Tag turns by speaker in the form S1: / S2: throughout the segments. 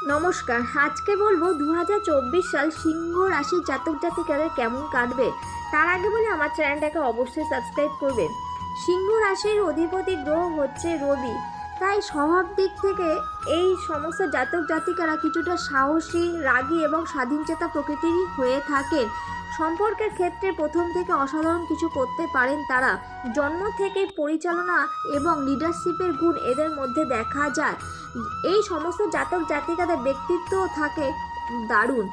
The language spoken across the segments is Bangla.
S1: নমস্কার। আজকে বলবো 2024 সাল সিংহ রাশির জাতক জাতিকাদের কেমন কাটবে। তার আগে বলে আমার চ্যানেলটাকে অবশ্যই সাবস্ক্রাইব করবেন। সিংহ রাশির অধিপতি গ্রহ হচ্ছে রবি, তাই স্বভাব দিক থেকে এই সমস্ত জাতক জাতিকারা কিছুটা সাহসী, রাগী এবং স্বাধীনচেতা প্রকৃতিরই হয়ে থাকেন। সম্পর্কের ক্ষেত্রে প্রথম থেকে অসাধারণ কিছু করতে পারেন তারা। জন্ম থেকে পরিচালনা এবং লিডারশিপের গুণ এদের মধ্যে দেখা যায়। এই সমস্ত জাতক জাতিকাদের ব্যক্তিত্ব থাকে দারুণ,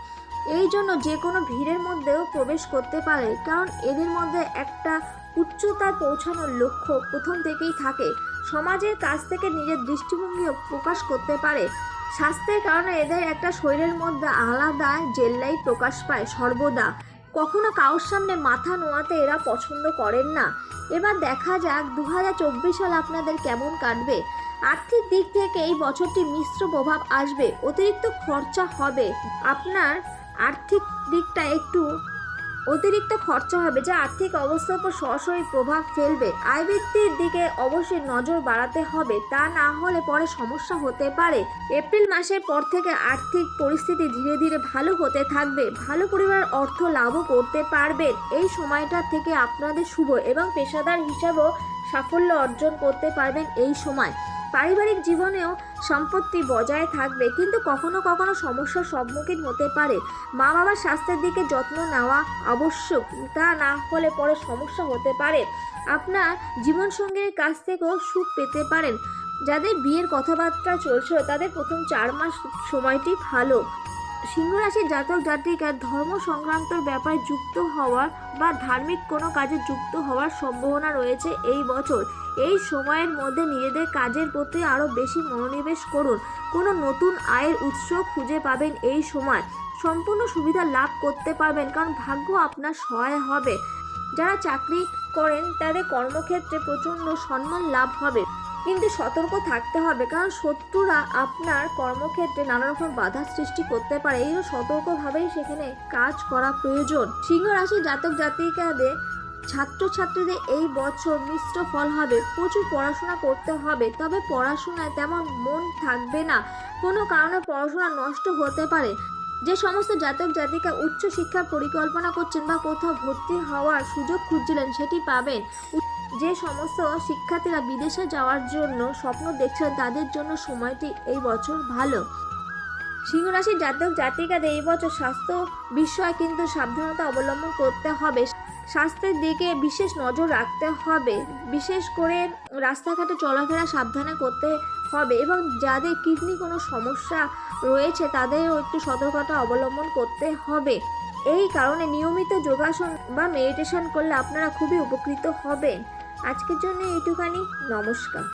S1: এই জন্য যে কোনো ভিড়ের মধ্যেও প্রবেশ করতে পারে, কারণ এদের মধ্যে একটা উচ্চতায় পৌঁছানোর লক্ষ্য প্রথম থেকেই থাকে। সমাজের কাছ থেকে নিজের দৃষ্টিভঙ্গিও প্রকাশ করতে পারে। স্বাস্থ্যের কারণে এদের একটা শরীরের মধ্যে আলাদা জেল্লাই প্রকাশ পায় সর্বদা। কখনো কারোর সামনে মাথা নোয়াতে এরা পছন্দ করেন না। এবার দেখা যাক 2024 সাল আপনাদের কেমন কাটবে। আর্থিক দিক থেকে এই বছরটি মিশ্র প্রভাব আসবে, অতিরিক্ত খরচা হবে। আপনার আর্থিক দিকটা একটু অতিরিক্ত খরচা হবে, যা আর্থিক অবস্থার উপর সরাসরি প্রভাব ফেলবে। আয় বৃদ্ধির দিকে অবশ্যই নজর বাড়াতে হবে, তা না হলে পরে সমস্যা হতে পারে। এপ্রিল মাসের পর থেকে আর্থিক পরিস্থিতি ধীরে ধীরে ভালো হতে থাকবে। ভালো পরিমাণের অর্থ লাভও করতে পারবেন। এই সময়টা থেকে আপনাদের শুভ এবং পেশাদার হিসাবেও সাফল্য অর্জন করতে পারবেন এই সময়। পারিবারিক জীবনেও সম্পত্তি বজায় থাকবে, কিন্তু কখনো কখনো সমস্যার সম্মুখীন হতে পারে। মা বাবার স্বাস্থ্যের দিকে যত্ন নেওয়া আবশ্যক, তা না হলে পরে সমস্যা হতে পারে। আপনার জীবনসঙ্গীর কাছ থেকেও সুখ পেতে পারেন। যাদের বিয়ের কথাবার্তা চলছিল তাদের প্রথম 4 মাস সময়টি ভালো। সিংহ রাশির জাতক জাতিকার ধর্ম সংক্রান্ত ব্যাপারে যুক্ত হওয়ার বা ধার্মিক কোনো কাজে যুক্ত হওয়ার সম্ভাবনা রয়েছে এই বছর। এই সময়ের মধ্যে নিজেদের কাজের প্রতি আরও বেশি মনোনিবেশ করুন। কোনো নতুন আয়ের উৎস খুঁজে পাবেন এই সময়। সম্পূর্ণ সুবিধা লাভ করতে পারবেন, কারণ ভাগ্য আপনার সহায় হবে। যারা চাকরি করেন তাদের কর্মক্ষেত্রে প্রচণ্ড সম্মান লাভ হবে, কিন্তু সতর্ক থাকতে হবে, কারণ শত্রুরা আপনার কর্মক্ষেত্রে নানা রকম বাধা সৃষ্টি করতে পারে। এই সতর্কভাবেই সেখানে কাজ করা প্রয়োজন। সিংহ রাশির জাতক জাতিকাদের ছাত্রছাত্রীদের এই বছর মিশ্র ফল হবে। প্রচুর পড়াশোনা করতে হবে, তবে পড়াশোনায় তেমন মন থাকবে না। কোনো কারণে পড়াশোনা নষ্ট হতে পারে। যে সমস্ত জাতক জাতিকা উচ্চ শিক্ষার পরিকল্পনা করছেন বা কোথাও ভর্তি হওয়ার সুযোগ খুঁজছিলেন সেটি পাবেন। যে সমস্ত শিক্ষার্থীরা বিদেশে যাওয়ার জন্য স্বপ্ন দেখছেন তাদের জন্য সময়টি এই বছর ভালো। সিংহ রাশির জাতক জাতিকাদের এই বছর স্বাস্থ্য বিষয়ে কিন্তু সাবধানতা অবলম্বন করতে হবে। স্বাস্থ্যের দিকে বিশেষ নজর রাখতে হবে, বিশেষ করে রাস্তাঘাটে চলাফেরা সাবধানে করতে হবে, এবং যাদের কিডনি কোনো সমস্যা রয়েছে তাদেরও একটু সতর্কতা অবলম্বন করতে হবে। এই কারণে নিয়মিত যোগাসন বা মেডিটেশন করলে আপনারা খুবই উপকৃত হবেন। আজকের জন্য এইটুখানি। নমস্কার।